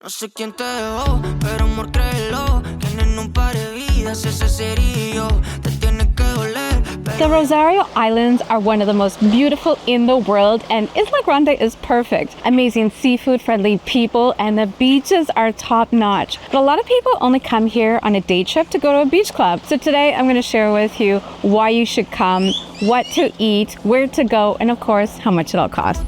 No sé quién te dejó, pero amor créelo, que en un par de vidas ese sería yo, te tiene que doler. The Rosario Islands are one of the most beautiful in the world, and Isla Grande is perfect. Amazing seafood, friendly people, and the beaches are top notch. But a lot of people only come here on a day trip to go to a beach club. So today I'm going to share with you why you should come, what to eat, where to go, and of course, how much it'll cost.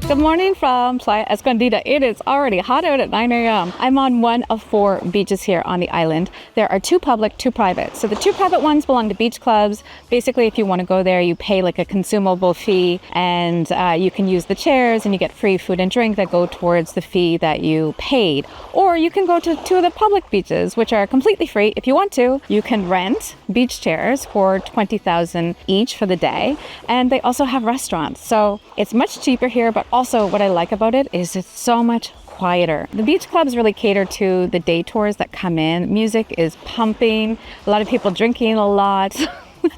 Good morning from Playa Escondida. It is already hot out at 9 a.m. I'm on one of 4 beaches here on the island. There are 2 public, 2 private. So the 2 private ones belong to beach clubs. Basically, if you want to go there, you pay like a consumable fee and you can use the chairs and you get free food and drink that go towards the fee that you paid. Or you can go to 2 of the public beaches, which are completely free if you want to. You can rent beach chairs for $20,000 each for the day. And they also have restaurants. So it's much cheaper here, but also what I like about it is it's so much quieter. The beach clubs really cater to the day tours that come in. Music is pumping, a lot of people drinking a lot.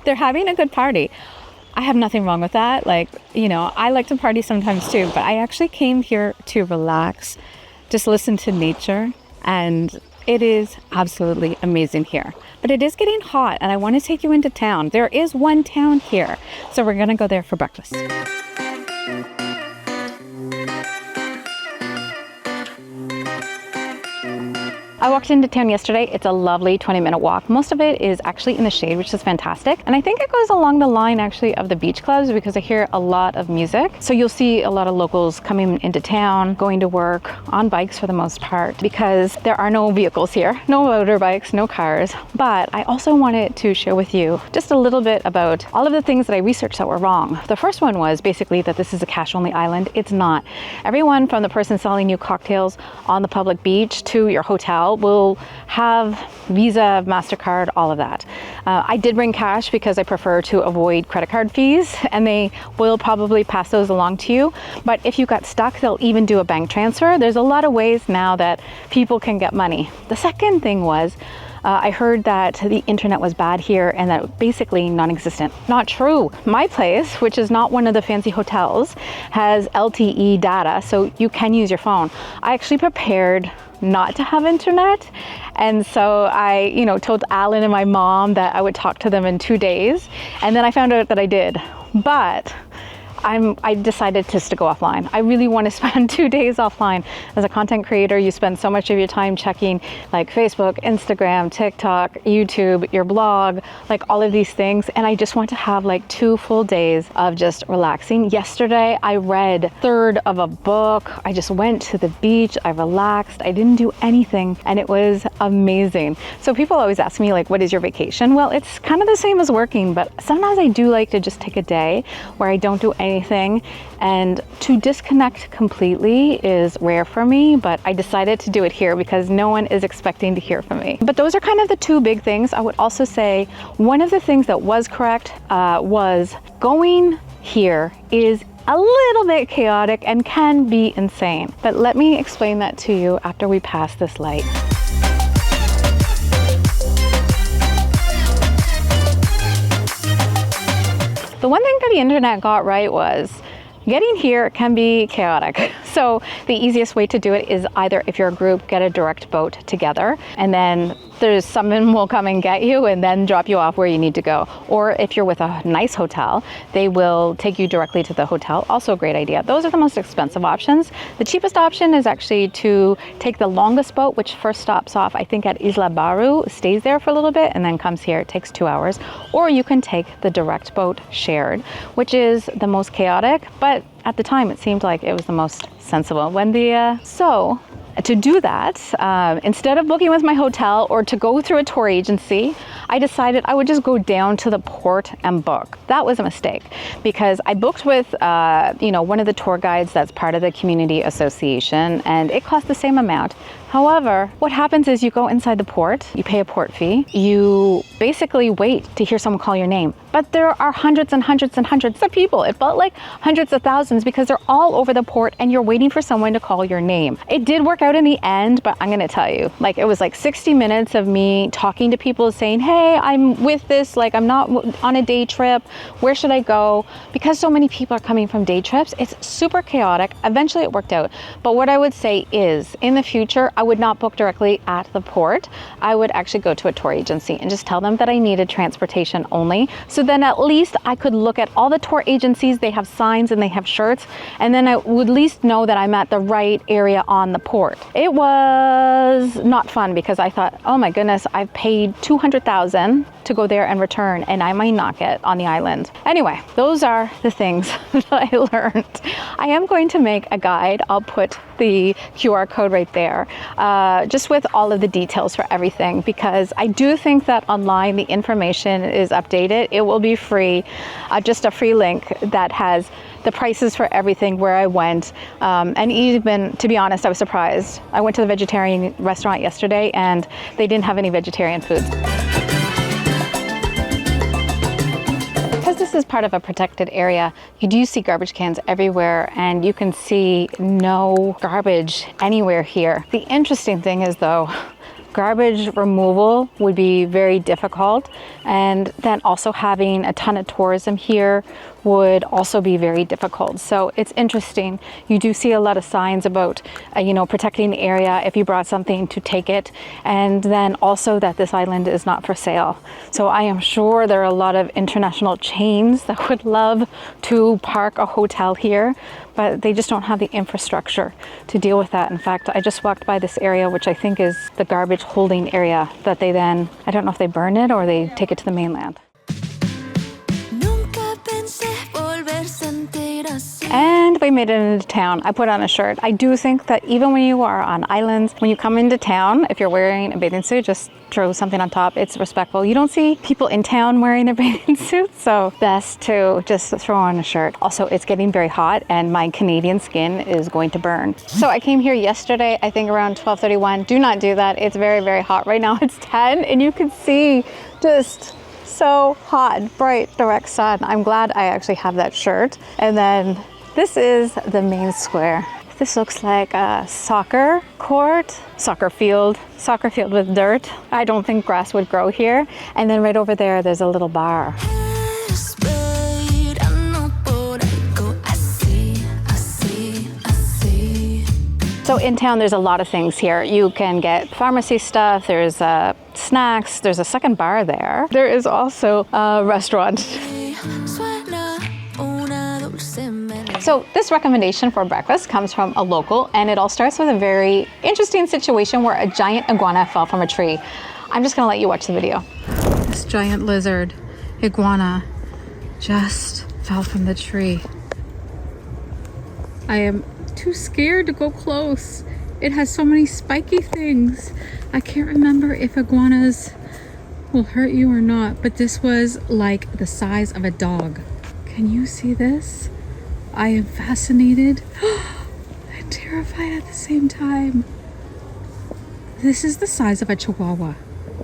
They're having a good party. I have nothing wrong with that. Like, you know, I like to party sometimes too, but I actually came here to relax, just listen to nature, and it is absolutely amazing here. But it is getting hot and I want to take you into town. There is one town here, so we're gonna go there for breakfast. I walked into town yesterday. It's a lovely 20-minute walk. Most of it is actually in the shade, which is fantastic. And I think it goes along the line actually of the beach clubs because I hear a lot of music. So you'll see a lot of locals coming into town, going to work on bikes for the most part because there are no vehicles here, no motorbikes, no cars. But I also wanted to share with you just a little bit about all of the things that I researched that were wrong. The first one was basically that this is a cash-only island. It's not. Everyone from the person selling you cocktails on the public beach to your hotel will have Visa, MasterCard, all of that. I did bring cash because I prefer to avoid credit card fees and they will probably pass those along to you. But if you got stuck, they'll even do a bank transfer. There's a lot of ways now that people can get money. The second thing was I heard that the internet was bad here and that basically non-existent. Not true. My place, which is not one of the fancy hotels, has LTE data, so you can use your phone. I actually prepared not to have internet, and so I, told Alan and my mom that I would talk to them in 2 days, and then I found out that I did. But I decided just to go offline. I really want to spend 2 days offline. As a content creator, you spend so much of your time checking like Facebook, Instagram, TikTok, YouTube, your blog, like all of these things. And I just want to have like 2 full days of just relaxing. Yesterday, I read a third of a book. I just went to the beach. I relaxed. I didn't do anything. And it was amazing. So people always ask me like, what is your vacation? Well, it's kind of the same as working, but sometimes I do like to just take a day where I don't do anything, and to disconnect completely is rare for me, but I decided to do it here because no one is expecting to hear from me. But those are kind of the 2 big things. I would also say one of the things that was correct was going here is a little bit chaotic and can be insane. But let me explain that to you after we pass this light. The one thing that the internet got right was getting here can be chaotic. So the easiest way to do it is either if you're a group, get a direct boat together, and then someone will come and get you and then drop you off where you need to go. Or if you're with a nice hotel, they will take you directly to the hotel. Also a great idea. Those are the most expensive options. The cheapest option is actually to take the longest boat, which first stops off, I think, at Isla Baru, stays there for a little bit, and then comes here. It takes 2 hours. Or you can take the direct boat shared, which is the most chaotic, but at the time it seemed like it was the most sensible. So to do that, instead of booking with my hotel or to go through a tour agency, I decided I would just go down to the port and book. That was a mistake because I booked with one of the tour guides that's part of the community association, and it cost the same amount. However, what happens is you go inside the port, you pay a port fee, you basically wait to hear someone call your name. But but there are hundreds and hundreds and hundreds of people. It felt like hundreds of thousands because they're all over the port and you're waiting for someone to call your name. It did work out in the end, but I'm gonna tell you, like, it was like 60 minutes of me talking to people saying, hey, I'm with this, like, I'm not on a day trip, where should I go? Because so many people are coming from day trips, it's super chaotic. Eventually it worked out. But what I would say is, in the future, I would not book directly at the port. I would actually go to a tour agency and just tell them that I needed transportation only. So then at least I could look at all the tour agencies, they have signs and they have shirts, and then I would at least know that I'm at the right area on the port. It was not fun because I thought, oh my goodness, I've paid $200,000 to go there and return, and I might not get on the island. Anyway, those are the things that I learned. I am going to make a guide. I'll put the QR code right there, just with all of the details for everything, because I do think that online the information is updated. It will be free, just a free link that has the prices for everything, where I went, and even, to be honest, I was surprised. I went to the vegetarian restaurant yesterday and they didn't have any vegetarian food. Because this is part of a protected area, you do see garbage cans everywhere and you can see no garbage anywhere here. The interesting thing is, though, garbage removal would be very difficult, and then also having a ton of tourism here would also be very difficult. So it's interesting. You do see a lot of signs about, protecting the area if you brought something to take it, and then also that this island is not for sale. So I am sure there are a lot of international chains that would love to park a hotel here, but they just don't have the infrastructure to deal with that. In fact, I just walked by this area, which I think is the garbage holding area, that they then, I don't know if they burn it or they take it to the mainland. And we made it into town. I put on a shirt. I do think that even when you are on islands, when you come into town, if you're wearing a bathing suit, just throw something on top. It's respectful. You don't see people in town wearing their bathing suits, so best to just throw on a shirt. Also, it's getting very hot and my Canadian skin is going to burn. So I came here yesterday, I think around 12:31. Do not do that. It's very, very hot. Right now it's 10 and you can see just so hot, bright, direct sun. I'm glad I actually have that shirt. And then this is the main square. This looks like a soccer court, soccer field with dirt. I don't think grass would grow here. And then right over there, there's a little bar. So in town, there's a lot of things here. You can get pharmacy stuff, there's snacks, there's a second bar there. There is also a restaurant. So this recommendation for breakfast comes from a local, and it all starts with a very interesting situation where a giant iguana fell from a tree. I'm just gonna let you watch the video. This giant lizard, iguana, just fell from the tree. I am too scared to go close. It has so many spiky things. I can't remember if iguanas will hurt you or not, but this was like the size of a dog. Can you see this? I am fascinated and terrified at the same time. This is the size of a chihuahua.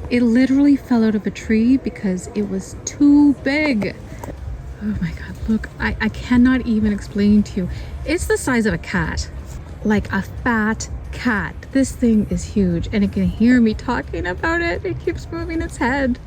It literally fell out of a tree because it was too big. Oh my God, look, I cannot even explain to you. It's the size of a cat, like a fat cat. This thing is huge and it can hear me talking about it. It keeps moving its head.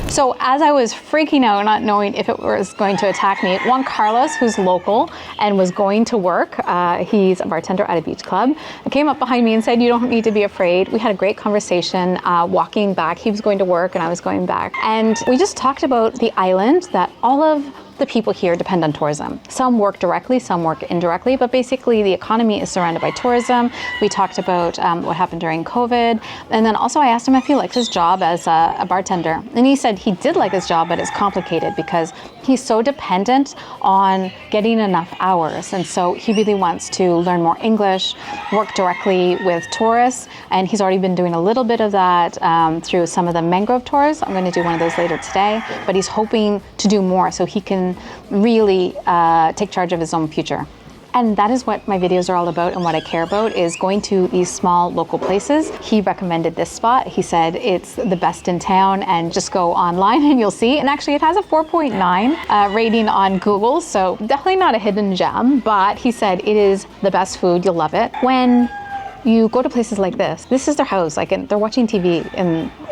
So as I was freaking out, not knowing if it was going to attack me, Juan Carlos, who's local and was going to work, he's a bartender at a beach club, came up behind me and said, you don't need to be afraid. We had a great conversation walking back. He was going to work and I was going back. And we just talked about the island, that all of the people here depend on tourism. Some work directly, some work indirectly, but basically the economy is surrounded by tourism. We talked about what happened during COVID. And then also I asked him if he liked his job as a bartender. And he said he did like his job, but it's complicated because he's so dependent on getting enough hours. And so he really wants to learn more English, work directly with tourists. And he's already been doing a little bit of that through some of the Mangrove tours. I'm going to do one of those later today, but he's hoping to do more so he can really take charge of his own future. And that is what my videos are all about, and what I care about is going to these small local places. He recommended this spot. He said it's the best in town, and just go online and you'll see. And actually it has a 4.9 rating on Google, so definitely not a hidden gem, but he said it is the best food, you'll love it. When you go to places like this is their house, like, and they're watching TV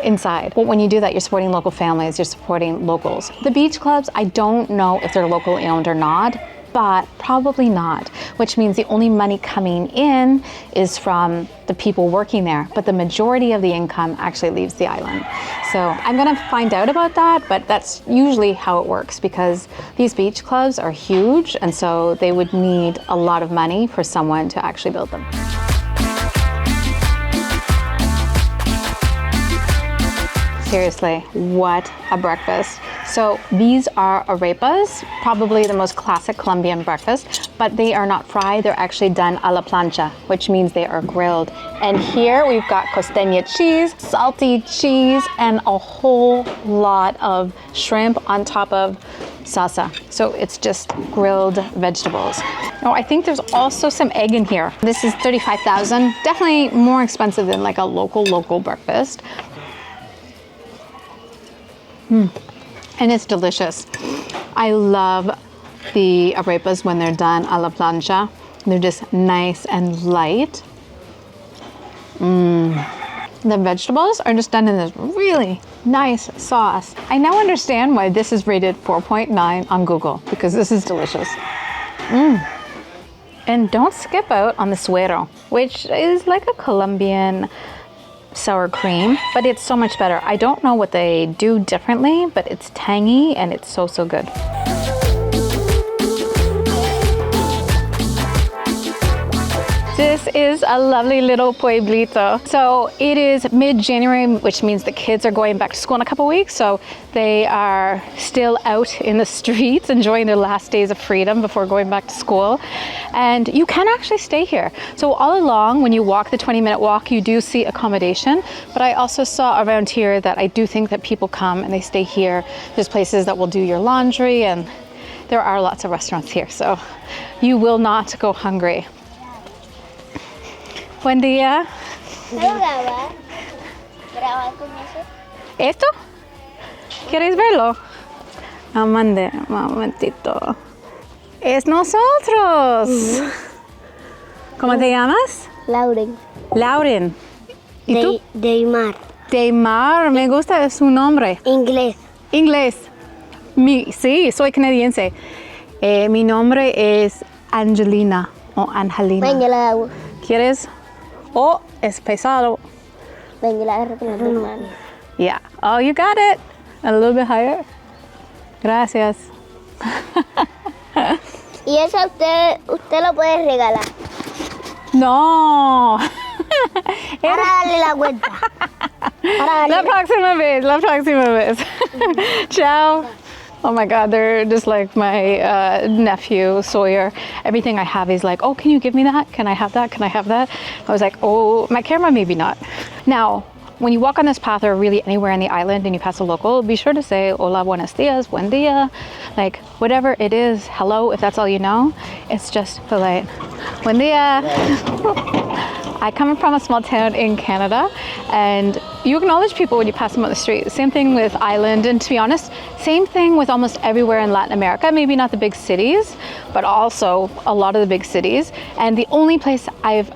inside. But when you do that, you're supporting local families, you're supporting locals. The beach clubs, I don't know if they're locally owned or not, but probably not, which means the only money coming in is from the people working there, but the majority of the income actually leaves the island. So I'm gonna find out about that, but that's usually how it works, because these beach clubs are huge, and so they would need a lot of money for someone to actually build them. Seriously, what a breakfast. So these are arepas, probably the most classic Colombian breakfast, but they are not fried, they're actually done a la plancha, which means they are grilled. And here we've got costeña cheese, salty cheese, and a whole lot of shrimp on top of salsa. So it's just grilled vegetables. Oh, I think there's also some egg in here. This is 35,000, definitely more expensive than like a local breakfast. And it's delicious. I love the arepas when they're done a la plancha. They're just nice and light. The vegetables are just done in this really nice sauce. I now understand why this is rated 4.9 on Google, because this is delicious. And don't skip out on the suero, which is like a Colombian sour cream, but it's so much better. I don't know what they do differently, but it's tangy and it's so good. This is a lovely little pueblito. So it is mid-January, which means the kids are going back to school in a couple weeks. So they are still out in the streets enjoying their last days of freedom before going back to school. And you can actually stay here. So all along, when you walk the 20-minute walk, you do see accommodation. But I also saw around here that I do think that people come and they stay here. There's places that will do your laundry, and there are lots of restaurants here. So you will not go hungry. Buen día. ¿Esto? ¿Quieres verlo? Amande, un momentito. Es nosotros. ¿Cómo te llamas? Lauren. Lauren. ¿Y tú? Deymar. Deymar, me gusta su nombre. Inglés. Inglés. Sí, soy canadiense. Mi nombre es Ayngelina o Angelina. Venga la agua. ¿Quieres? Oh, es pesado. Venga la agarra con la mano. Yeah. Oh, you got it. A little bit higher. Gracias. Y eso usted lo puede regalar. No. Para darle la vuelta. La próxima vez. Ciao. Oh my God, they're just like my nephew, Sawyer. Everything I have is like, oh, can you give me that? Can I have that? Can I have that? I was like, oh, my camera, maybe not. Now, when you walk on this path or really anywhere on the island and you pass a local, be sure to say, hola, buenos dias, buen dia. Like, whatever it is, hello, if that's all you know, it's just polite. Buen dia. I come from a small town in Canada, and you acknowledge people when you pass them on the street. Same thing with Island, and to be honest, same thing with almost everywhere in Latin America. Maybe not the big cities, but also a lot of the big cities. And the only place I've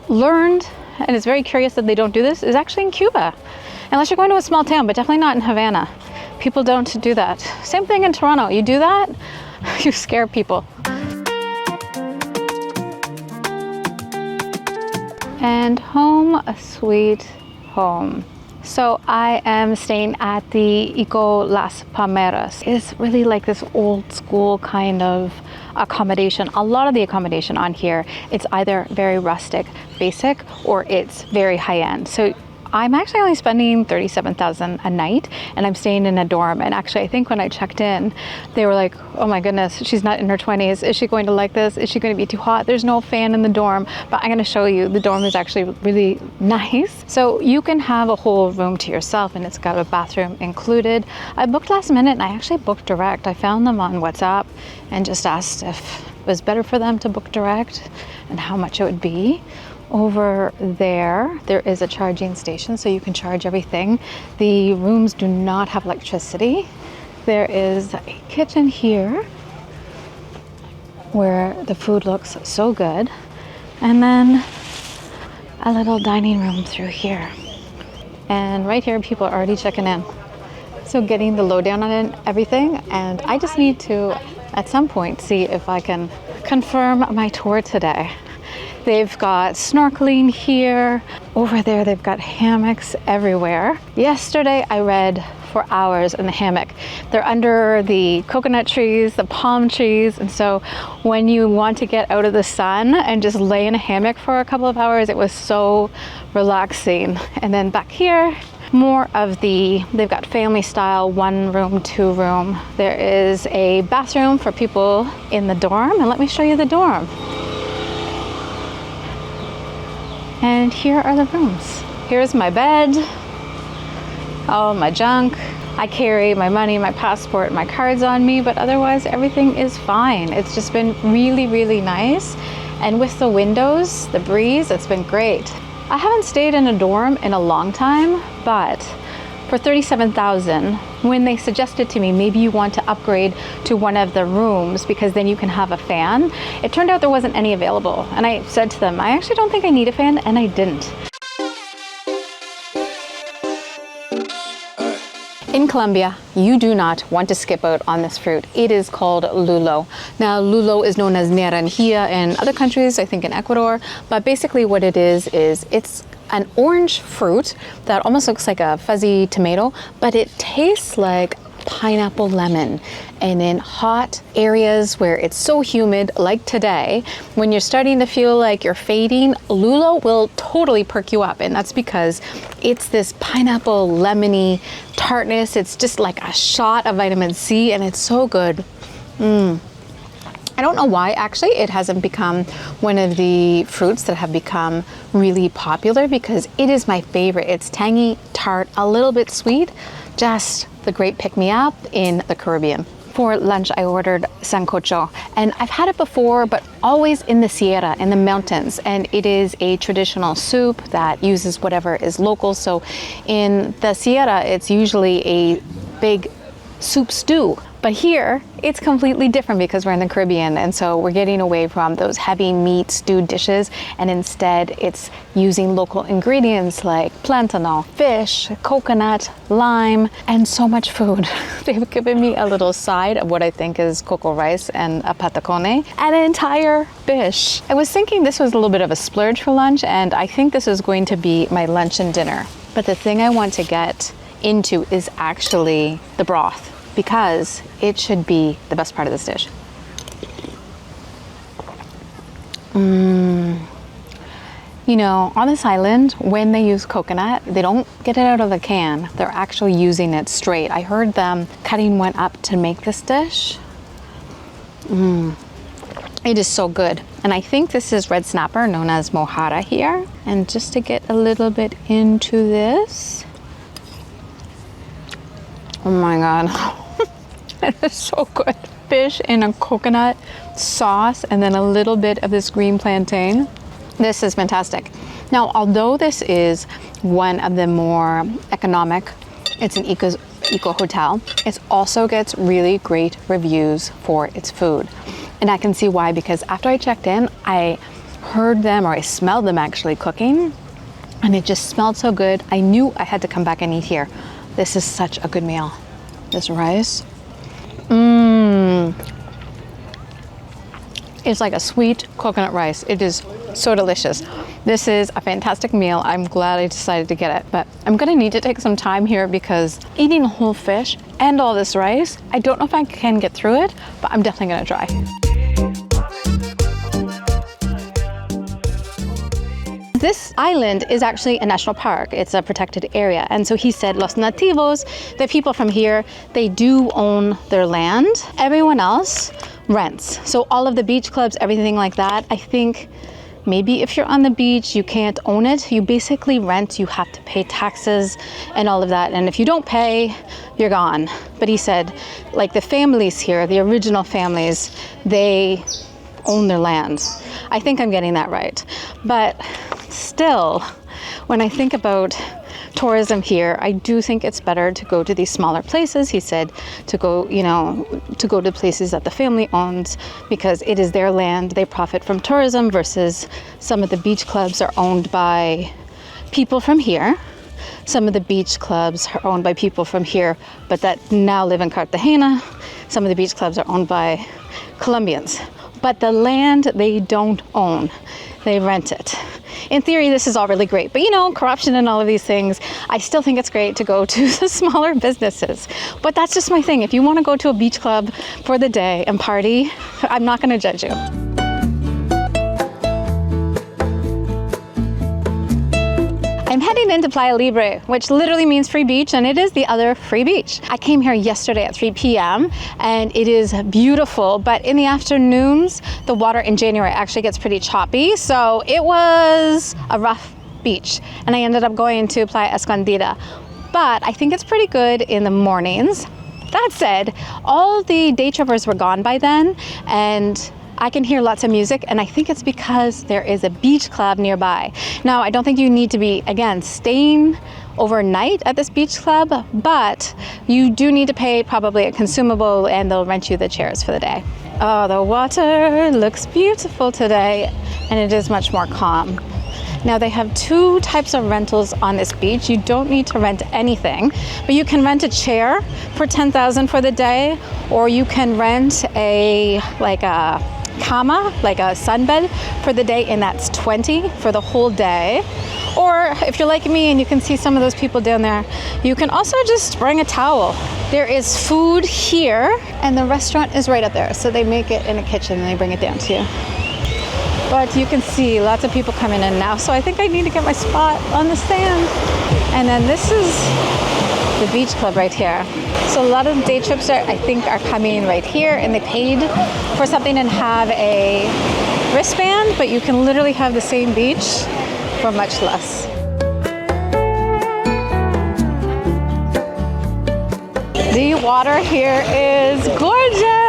learned, and it's very curious that they don't do this, is actually in Cuba. Unless you're going to a small town, but definitely not in Havana. People don't do that. Same thing in Toronto. You do that, you scare people. And home sweet home. So I am staying at the Eco Las Palmeras. It's really like this old school kind of accommodation. A lot of the accommodation on here, it's either very rustic, basic, or it's very high end. So I'm actually only spending $37,000 a night, and I'm staying in a dorm. And actually, I think when I checked in, they were like, oh my goodness, she's not in her 20s. Is she going to like this? Is she going to be too hot? There's no fan in the dorm. But I'm going to show you, the dorm is actually really nice. So you can have a whole room to yourself, and it's got a bathroom included. I booked last minute, and I actually booked direct. I found them on WhatsApp and just asked if was better for them to book direct and how much it would be. Over there is a charging station, so you can charge everything. The rooms do not have electricity. There is a kitchen here where the food looks so good, and then a little dining room through here. And right here, people are already checking in. So getting the lowdown on everything, and I just need to, at some point, see if I can confirm my tour today. They've got snorkeling here. Over there, they've got hammocks everywhere. Yesterday, I read for hours in the hammock. They're under the coconut trees, the palm trees, and so when you want to get out of the sun and just lay in a hammock for a couple of hours, it was so relaxing. And then back here, more of they've got family style, 1 room, 2 room. There is a bathroom for people in the dorm, and let me show you the dorm. And here are the rooms. Here's my bed, all my junk. I carry my money, my passport, my cards on me, but otherwise everything is fine. It's just been really, really nice. And with the windows, the breeze, it's been great. I haven't stayed in a dorm in a long time, but for $37,000, when they suggested to me, maybe you want to upgrade to one of the rooms because then you can have a fan, it turned out there wasn't any available. And I said to them, I actually don't think I need a fan, and I didn't. In Colombia, you do not want to skip out on this fruit. It is called lulo. Now, lulo is known as naranjilla in other countries, I think in Ecuador, but basically what it is it's an orange fruit that almost looks like a fuzzy tomato, but it tastes like pineapple lemon. And in hot areas where it's so humid, like today, when you're starting to feel like you're fading, lulo will totally perk you up. And that's because it's this pineapple lemony tartness. It's just like a shot of vitamin C, and it's so good. I don't know why, actually, it hasn't become one of the fruits that have become really popular, because it is my favorite. It's tangy, tart, a little bit sweet, just the great pick-me-up in the Caribbean. For lunch, I ordered sancocho, and I've had it before, but always in the Sierra, in the mountains. And it is a traditional soup that uses whatever is local. So in the Sierra, it's usually a big soup stew. But here, it's completely different because we're in the Caribbean, and so we're getting away from those heavy meat stewed dishes, and instead it's using local ingredients like plantain, fish, coconut, lime, and so much food. They've given me a little side of what I think is cocoa rice and a patacone, and an entire fish. I was thinking this was a little bit of a splurge for lunch, and I think this is going to be my lunch and dinner. But the thing I want to get into is actually the broth, because it should be the best part of this dish. You know, on this island, when they use coconut, they don't get it out of the can. They're actually using it straight. I heard them cutting one up to make this dish. It is so good. And I think this is red snapper, known as mojarra here. And just to get a little bit into this. Oh my God. It is so good. Fish in a coconut sauce, and then a little bit of this green plantain. This is fantastic. Now, although this is one of the more economic, it's an eco hotel, it also gets really great reviews for its food. And I can see why, because after I checked in, I heard them, or I smelled them actually cooking, and it just smelled so good. I knew I had to come back and eat here. This is such a good meal. This rice. It's like a sweet coconut rice. It is so delicious. This is a fantastic meal. I'm glad I decided to get it, but I'm gonna need to take some time here because eating a whole fish and all this rice, I don't know if I can get through it, but I'm definitely gonna try. This island is actually a national park. It's a protected area. And so he said, los nativos, the people from here, they do own their land. Everyone else rents. So all of the beach clubs, everything like that, I think maybe if you're on the beach, you can't own it. You basically rent, you have to pay taxes and all of that. And if you don't pay, you're gone. But he said, like the families here, the original families, they own their land. I think I'm getting that right. But still, when I think about tourism here, I do think it's better to go to these smaller places. He said to go, you know, to go to places that the family owns because it is their land. They profit from tourism versus some of the beach clubs are owned by people from here. Some of the beach clubs are owned by people from here, but that now live in Cartagena. Some of the beach clubs are owned by Colombians, but the land they don't own, they rent it. In theory, this is all really great, but you know, corruption and all of these things, I still think it's great to go to the smaller businesses. But that's just my thing. If you want to go to a beach club for the day and party, I'm not going to judge you. I'm heading into Playa Libre, which literally means free beach, and it is the other free beach. I came here yesterday at 3 p.m. and it is beautiful, but in the afternoons, the water in January actually gets pretty choppy, so it was a rough beach, and I ended up going to Playa Escondida. But I think it's pretty good in the mornings. That said, all the day trippers were gone by then, and I can hear lots of music, and I think it's because there is a beach club nearby. Now, I don't think you need to be, again, staying overnight at this beach club, but you do need to pay probably a consumable, and they'll rent you the chairs for the day. Oh, the water looks beautiful today, and it is much more calm. Now, they have two types of rentals on this beach. You don't need to rent anything, but you can rent a chair for $10,000 for the day, or you can rent a cama, like a sunbed for the day, and that's $20 for the whole day. Or if you're like me and you can see some of those people down there, you can also just bring a towel. There is food here, and the restaurant is right up there, so they make it in a kitchen and they bring it down to you. But you can see lots of people coming in now, so I think I need to get my spot on the stand. And then this is the beach club right here. So a lot of day trips I think are coming right here, and they paid for something and have a wristband, but you can literally have the same beach for much less. The water here is gorgeous.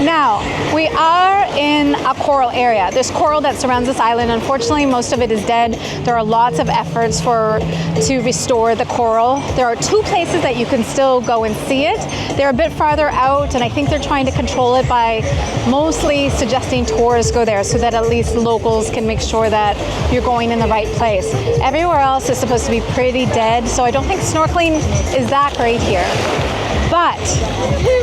Now, we are in a coral area. There's coral that surrounds this island. Unfortunately, most of it is dead. There are lots of efforts to restore the coral. There are two places that you can still go and see it. They're a bit farther out, and I think they're trying to control it by mostly suggesting tourists go there so that at least locals can make sure that you're going in the right place. Everywhere else is supposed to be pretty dead, so I don't think snorkeling is that great here. But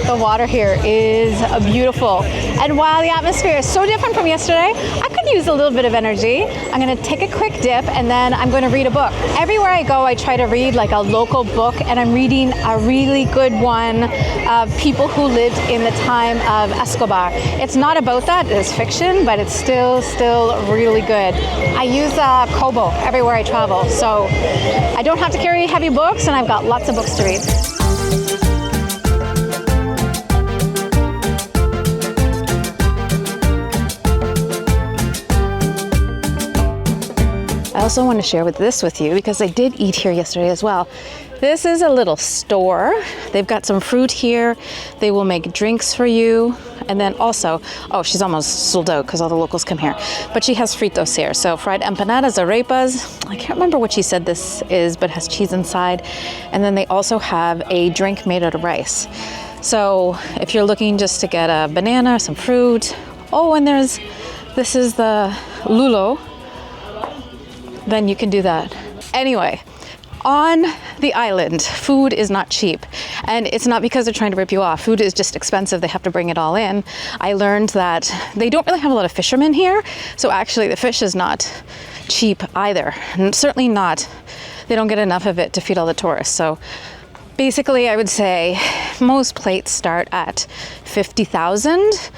the water here is beautiful. And while the atmosphere is so different from yesterday, I could use a little bit of energy. I'm gonna take a quick dip, and then I'm gonna read a book. Everywhere I go, I try to read like a local book, and I'm reading a really good one of people who lived in the time of Escobar. It's not about that, it's fiction, but it's still really good. I use Kobo everywhere I travel, so I don't have to carry heavy books, and I've got lots of books to read. I also want to share this with you because I did eat here yesterday as well. This is a little store. They've got some fruit here. They will make drinks for you. And then also, oh, she's almost sold out because all the locals come here. But she has fritos here. So fried empanadas, arepas. I can't remember what she said this is, but it has cheese inside. And then they also have a drink made out of rice. So if you're looking just to get a banana, some fruit. Oh, and this is the lulo. Then you can do that. Anyway, on the island, food is not cheap. And it's not because they're trying to rip you off. Food is just expensive. They have to bring it all in. I learned that they don't really have a lot of fishermen here. So actually the fish is not cheap either. And certainly not, they don't get enough of it to feed all the tourists. So basically, I would say most plates start at 50,000.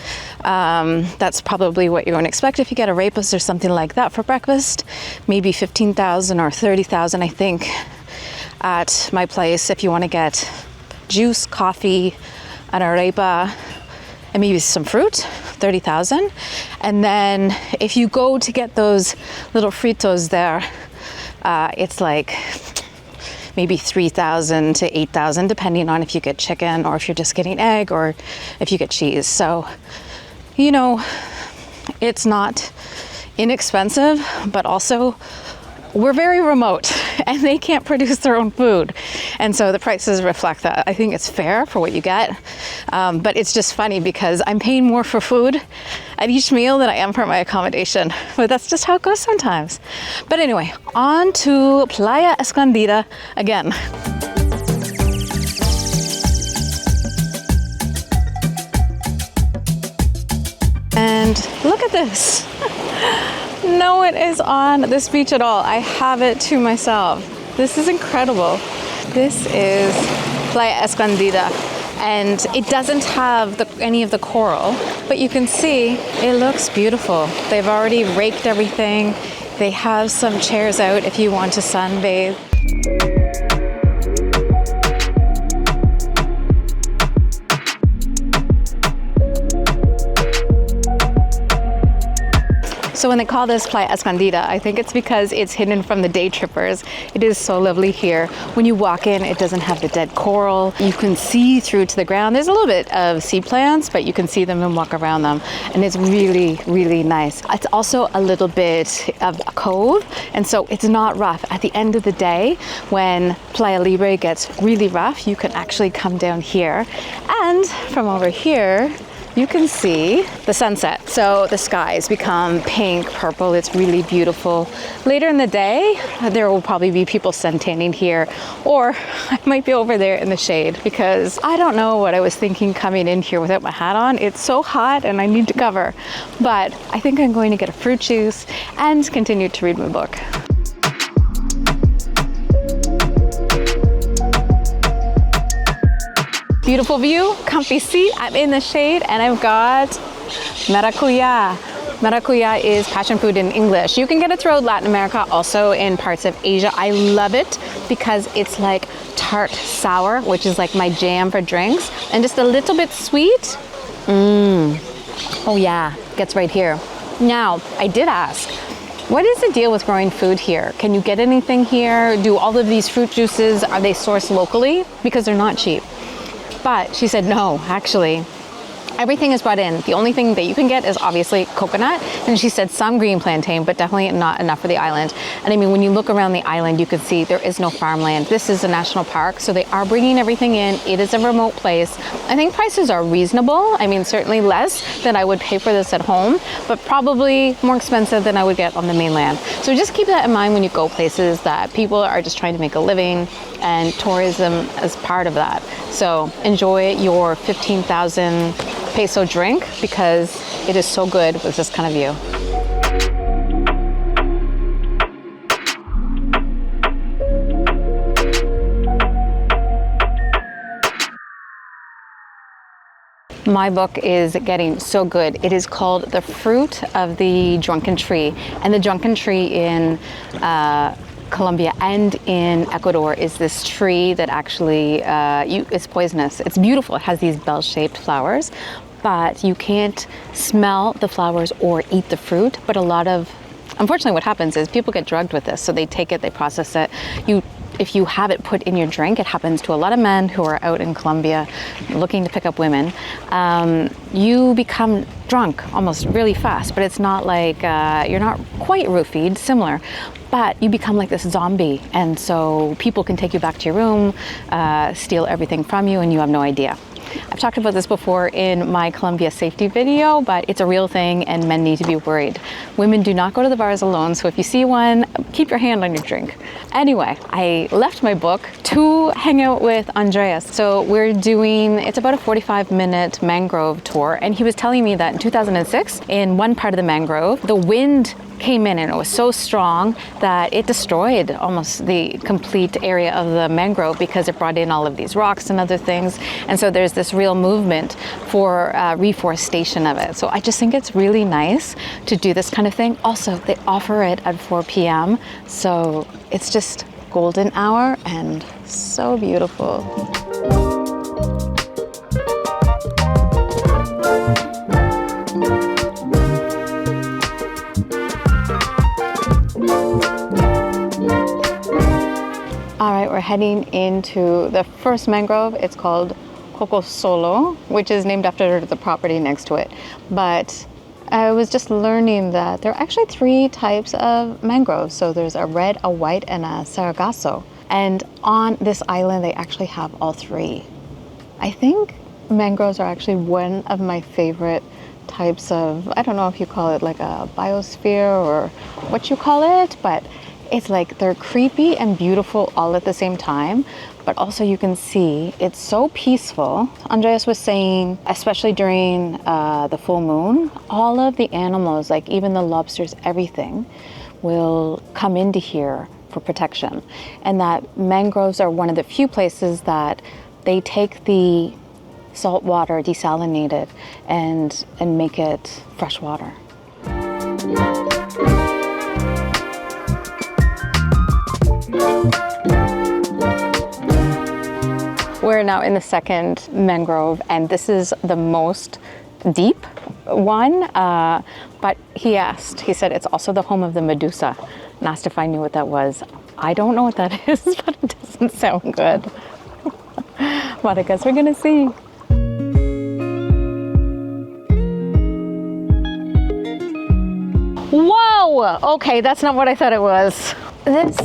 That's probably what you're going to expect if you get arepas or something like that for breakfast. Maybe 15,000 or 30,000, I think, at my place if you want to get juice, coffee, an arepa, and maybe some fruit, 30,000. And then if you go to get those little fritos there, it's like maybe 3,000 to 8,000, depending on if you get chicken or if you're just getting egg or if you get cheese. So, you know, It's not inexpensive, but also we're very remote and they can't produce their own food. And so the prices reflect that. I think it's fair for what you get. But it's just funny because I'm paying more for food at each meal than I am for my accommodation. But that's just how it goes sometimes. But anyway, on to Playa Escondida again. And look at this. No one is on this beach at all. I have it to myself. This is incredible. This is Playa Escondida, and it doesn't have any of the coral, but you can see it looks beautiful. They've already raked everything. They have some chairs out if you want to sunbathe. So when they call this Playa Escondida, I think it's because it's hidden from the day trippers. It is so lovely here. When you walk in, it doesn't have the dead coral. You can see through to the ground. There's a little bit of sea plants, but you can see them and walk around them. And it's really, really nice. It's also a little bit of a cove, and so it's not rough. At the end of the day, when Playa Libre gets really rough, you can actually come down here. And from over here, you can see the sunset. So the skies become pink, purple. It's really beautiful. Later in the day, there will probably be people suntanning here, or I might be over there in the shade because I don't know what I was thinking coming in here without my hat on. It's so hot and I need to cover. But I think I'm going to get a fruit juice and continue to read my book. Beautiful view, comfy seat. I'm in the shade and I've got maracuyá. Maracuyá is passion fruit in English. You can get it throughout Latin America, also in parts of Asia. I love it because it's like tart sour, which is like my jam for drinks, and just a little bit sweet. Oh yeah, gets right here. Now, I did ask, what is the deal with growing food here? Can you get anything here? Do all of these fruit juices, are they sourced locally? Because they're not cheap. But she said, no, actually, everything is brought in. The only thing that you can get is obviously coconut. And she said some green plantain, but definitely not enough for the island. And I mean, when you look around the island, you can see there is no farmland. This is a national park, so they are bringing everything in. It is a remote place. I think prices are reasonable. I mean, certainly less than I would pay for this at home, but probably more expensive than I would get on the mainland. So just keep that in mind when you go places that people are just trying to make a living, and tourism is part of that. So enjoy your 15,000 peso drink because it is so good with this kind of view. My book is getting so good. It is called The Fruit of the Drunken Tree. And the drunken tree in Colombia and in Ecuador is this tree that actually it's poisonous. It's beautiful. It has these bell-shaped flowers, but you can't smell the flowers or eat the fruit. But unfortunately what happens is people get drugged with this. So they take it, they process it. If you have it put in your drink, it happens to a lot of men who are out in Colombia looking to pick up women. You become drunk almost really fast, but it's not like, you're not quite roofied, similar, but you become like this zombie. And so people can take you back to your room, steal everything from you, and you have no idea. I've talked about this before in my Colombia safety video, but it's a real thing and men need to be worried. Women do not go to the bars alone, so if you see one, keep your hand on your drink. Anyway, I left my book to hang out with Andreas. So it's about a 45-minute mangrove tour, and he was telling me that in 2006, in one part of the mangrove, the wind came in and it was so strong that it destroyed almost the complete area of the mangrove because it brought in all of these rocks and other things. And so there's this real movement for reforestation of it. So I just think it's really nice to do this kind of thing. Also, they offer it at 4 p.m. So it's just golden hour and so beautiful. All right, we're heading into the first mangrove. It's called Coco Solo, which is named after the property next to it. But I was just learning that there are actually 3 types of mangroves. So there's a red, a white, and a sargasso. And on this island, they actually have all 3. I think mangroves are actually one of my favorite types of, I don't know if you call it like a biosphere or what you call it, but it's like they're creepy and beautiful all at the same time. But also you can see it's so peaceful. Andreas was saying, especially during the full moon, all of the animals, like even the lobsters, everything will come into here for protection. And that mangroves are one of the few places that they take the salt water, desalinate it, and make it fresh water. We're now in the second mangrove, and this is the most deep one. But he said it's also the home of the medusa, and asked if I knew what that was. I don't know what that is, but it doesn't sound good. But I guess we're gonna see. Whoa! Okay, that's not what I thought it was. This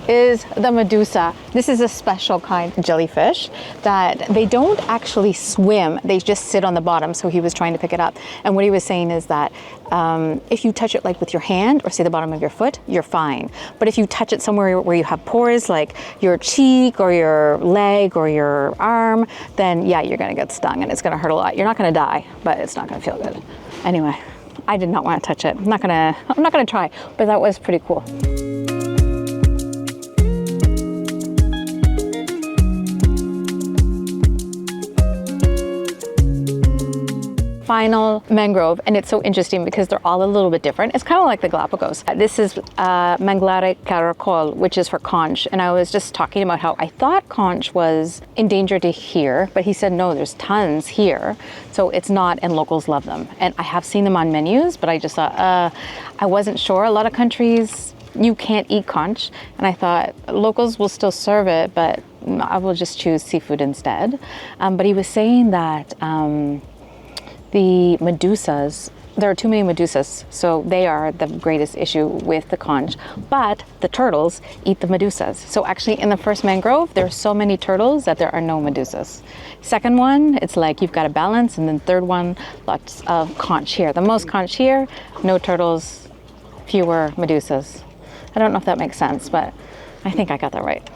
is the medusa. This is a special kind of jellyfish that they don't actually swim. They just sit on the bottom. So he was trying to pick it up. And what he was saying is that if you touch it like with your hand or say the bottom of your foot, you're fine. But if you touch it somewhere where you have pores, like your cheek or your leg or your arm, then yeah, you're gonna get stung and it's gonna hurt a lot. You're not gonna die, but it's not gonna feel good. Anyway, I did not want to touch it. I'm not gonna try, but that was pretty cool. Final mangrove, and it's so interesting because they're all a little bit different. It's kind of like the Galapagos. This is Manglare caracol, which is for conch, and I was just talking about how I thought conch was endangered here, but he said no, there's tons here, so it's not, and locals love them. And I have seen them on menus, but I just thought I wasn't sure. A lot of countries you can't eat conch, and I thought locals will still serve it, but I will just choose seafood instead. But he was saying that the medusas, there are too many medusas, so they are the greatest issue with the conch, but the turtles eat the medusas. So actually in the first mangrove, there are so many turtles that there are no medusas. Second one, it's like you've got a balance, and then third one, lots of conch here. The most conch here, no turtles, fewer medusas. I don't know if that makes sense, but I think I got that right.